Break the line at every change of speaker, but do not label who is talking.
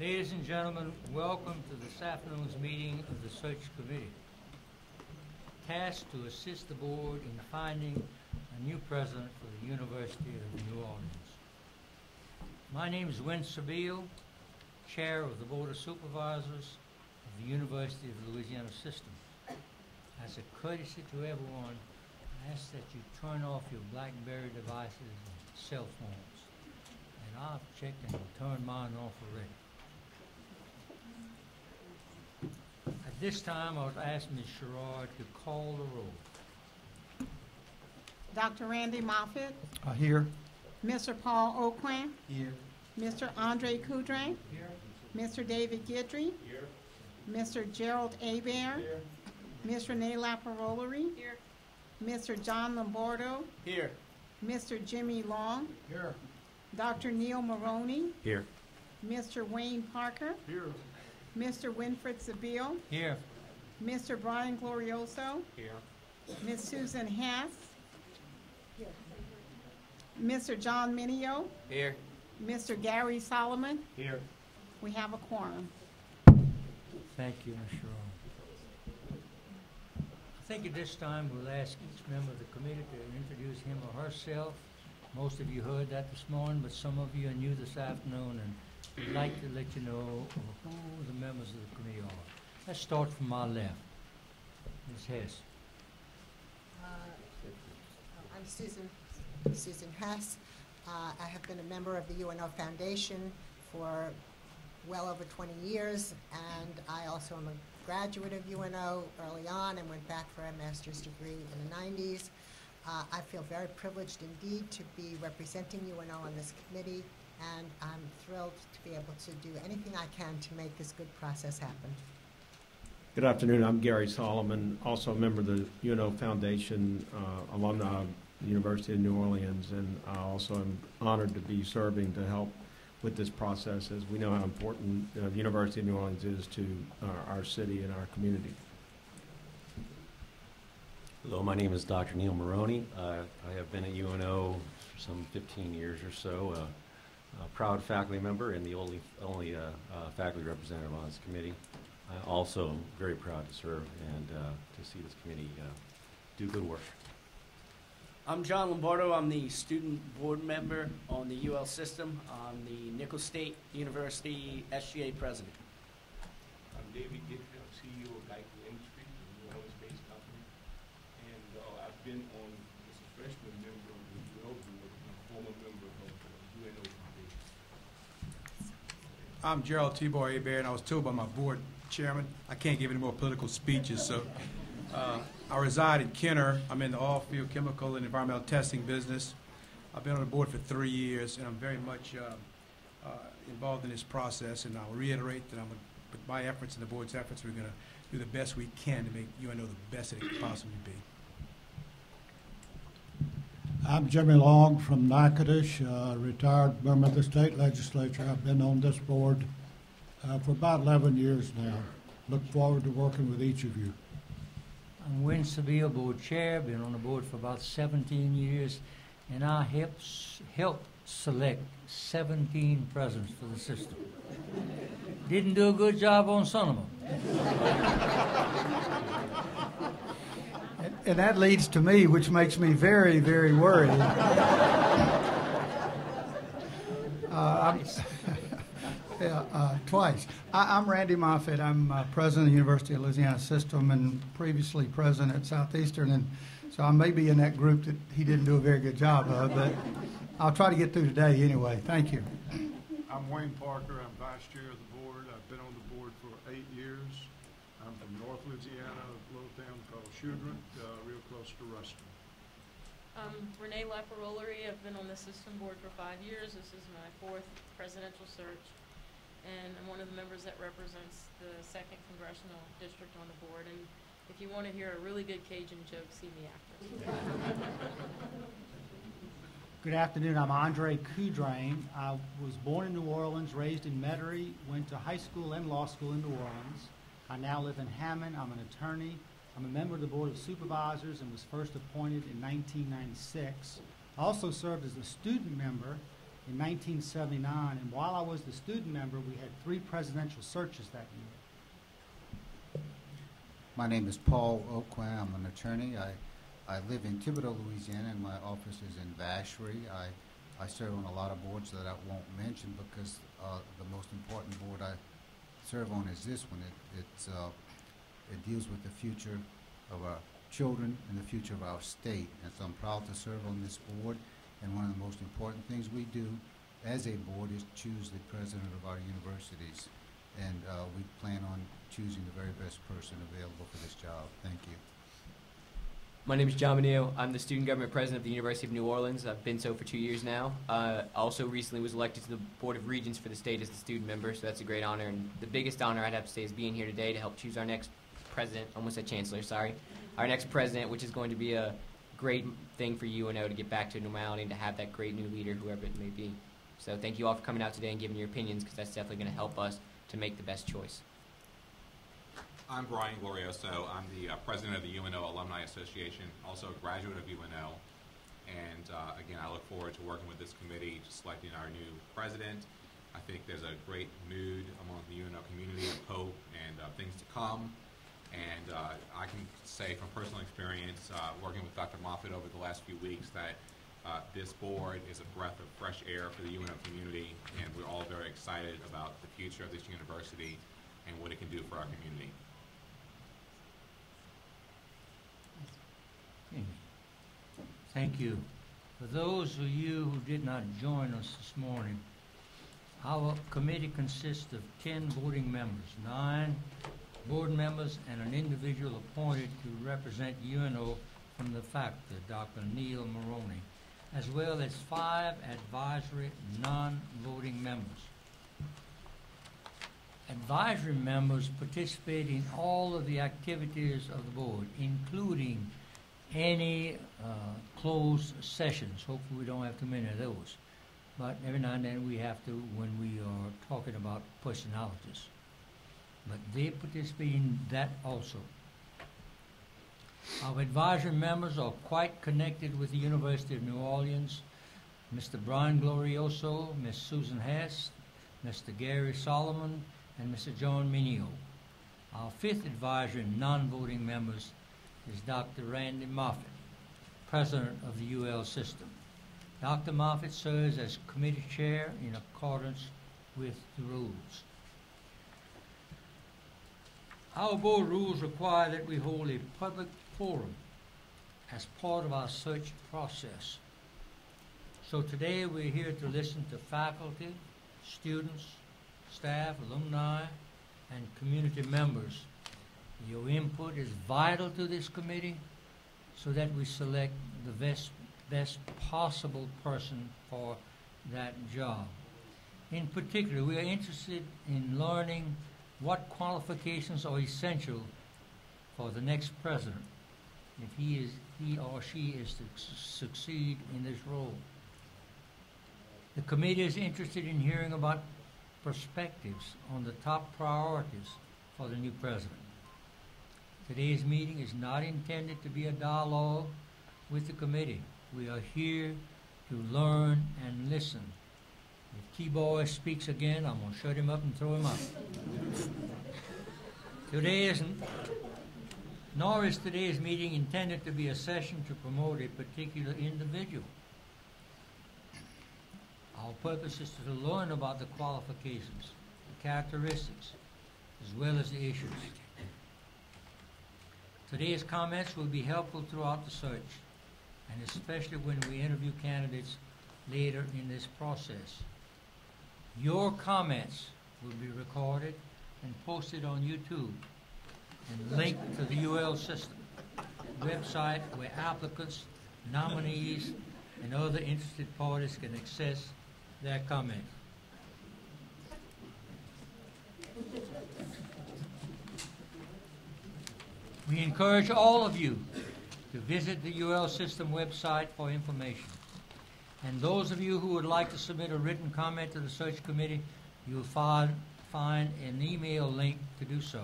Ladies and gentlemen, welcome to this afternoon's meeting of the Search Committee, tasked to assist the board in finding a new president for the University of New Orleans. My name is Win Sabille, Chair of the Board of Supervisors of the University of Louisiana System. As a courtesy to everyone, I ask that you turn off your BlackBerry devices and cell phones. And I've checked and turned mine off already. At this time, I would ask Ms. Sherrod to call the roll.
Dr. Randy Moffitt.
Here.
Mr. Paul Oquan.
Here.
Mr. Andre Coudrain.
Here.
Mr. David Guidry.
Here.
Mr. Gerald Hebert.
Here.
Ms. Renee Laparolari.
Here.
Mr. John Lombardo.
Here.
Mr. Jimmy Long.
Here.
Dr. Neil Maroney.
Here.
Mr. Wayne Parker.
Here.
Mr. Winfred Sabille.
Here.
Mr. Brian Glorioso.
Here.
Ms. Susan Hass. Mr. John Minio.
Here.
Mr. Gary Solomon.
Here.
We have a quorum.
Thank you, Ms. Sherrod. I think at this time we'll ask each member of the committee to introduce him or herself. Most of you heard that this morning, but some of you are new this afternoon, and we'd like to let you know who the members of the committee are. Let's start from my left. Ms. Hess.
I'm Susan Hess. I have been a member of the UNO Foundation for well over 20 years, and I also am a graduate of UNO early on and went back for a master's degree in the 90s. I feel very privileged indeed to be representing UNO on this committee, and I'm thrilled to be able to do anything I can to make this good process happen.
Good afternoon. I'm Gary Solomon, also a member of the UNO Foundation, alumni of the University of New Orleans, and I also am honored to be serving to help with this process, as we know how important the University of New Orleans is to our city and our community.
Hello, my name is Dr. Neil Maroney. I have been at UNO for some 15 years or so, a proud faculty member and the only faculty representative on this committee. I also am very proud to serve and to see this committee do good work.
I'm John Lombardo. I'm the student board member on the UL system. I'm the Nicholls State University SGA president.
I'm David Guidry. I'm CEO of Geico Industries, a New Orleans-based company. And I've been on as a freshman member of the UL board and a former member of the UNO Foundation.
I'm Gerald T-Boy Hebert, and I was told by my board chairman I can't give any more political speeches, so I reside in Kenner. I'm in the oil-field chemical and environmental testing business. I've been on the board for 3 years, and I'm very much involved in this process, and I'll reiterate that with my efforts and the board's efforts, we're going to do the best we can to make UNO the best that it could possibly be.
I'm Jimmy Long from Natchitoches, retired member of the state legislature. I've been on this board for about 11 years now. Look forward to working with each of you.
I'm Win Sabille, board chair, been on the board for about 17 years, and I helped select 17 presidents for the system. Didn't do a good job on some of them.
And that leads to me, which makes me very, very worried. Twice. I'm Randy Moffitt. I'm president of the University of Louisiana System and previously president at Southeastern, and so I may be in that group that he didn't do a very good job of, but I'll try to get through today anyway. Thank you.
I'm Wayne Parker. I'm vice chair of the board. I've been on the board for 8 years. I'm from North Louisiana, a little town called Chudrut, real close to Ruston.
I'm Renee Laparolari. I've been on the system board for 5 years. This is my 4th presidential search, and I'm one of the members that represents the 2nd Congressional District on the board. And if you want to hear a really good Cajun joke, see me after.
Good afternoon. I'm Andre Coudrain. I was born in New Orleans, raised in Metairie, went to high school and law school in New Orleans. I now live in Hammond. I'm an attorney. I'm a member of the Board of Supervisors and was first appointed in 1996. I also served as a student member in 1979, and while I was the student member, we had 3 presidential searches that year.
My name is Paul Oquin. I'm an attorney. I live in Thibodaux, Louisiana, and my office is in Vacherie. I serve on a lot of boards that I won't mention because the most important board I serve on is this one. It deals with the future of our children and the future of our state. And so I'm proud to serve on this board. And one of the most important things we do as a board is choose the president of our universities. And we plan on choosing the very best person available for this job. Thank you.
My name is John Menino. I'm the student government president of the University of New Orleans. I've been so for 2 years now. Also recently was elected to the Board of Regents for the state as the student member, so that's a great honor. And the biggest honor I'd have to say is being here today to help choose our next president, almost said chancellor, sorry. Our next president, which is going to be a great thing for UNO to get back to normality and to have that great new leader, whoever it may be. So thank you all for coming out today and giving your opinions, because that's definitely going to help us to make the best choice.
I'm Brian Glorioso. I'm the president of the UNO Alumni Association, also a graduate of UNO. And again, I look forward to working with this committee, to selecting our new president. I think there's a great mood among the UNO community of hope and things to come. And I can say from personal experience, working with Dr. Moffitt over the last few weeks, that this board is a breath of fresh air for the UNO community, and we're all very excited about the future of this university and what it can do for our community.
Thank you. For those of you who did not join us this morning, our committee consists of 10 voting members, 9 board members, and an individual appointed to represent UNO from the faculty, Dr. Neil Maroney, as well as 5 advisory non-voting members. Advisory members participate in all of the activities of the board, including any closed sessions. Hopefully we don't have too many of those. But every now and then we have to when we are talking about personalities. But they participate in that also. Our advisory members are quite connected with the University of New Orleans. Mr. Brian Glorioso, Ms. Susan Hess, Mr. Gary Solomon, and Mr. John Minio. Our 5th advisory non-voting members is Dr. Randy Moffitt, president of the UL system. Dr. Moffitt serves as committee chair in accordance with the rules. Our board rules require that we hold a public forum as part of our search process. So today we're here to listen to faculty, students, staff, alumni, and community members. Your input is vital to this committee so that we select the best possible person for that job. In particular, we are interested in learning what qualifications are essential for the next president if he or she is to succeed in this role. The committee is interested in hearing about perspectives on the top priorities for the new president. Today's meeting is not intended to be a dialogue with the committee. We are here to learn and listen. If T-Boy speaks again, I'm going to shut him up and throw him out. Nor is today's meeting intended to be a session to promote a particular individual. Our purpose is to learn about the qualifications, the characteristics, as well as the issues. Today's comments will be helpful throughout the search, and especially when we interview candidates later in this process. Your comments will be recorded and posted on YouTube and linked to the UL system website where applicants, nominees, and other interested parties can access their comments. We encourage all of you to visit the UL system website for information. And those of you who would like to submit a written comment to the search committee, you'll find an email link to do so.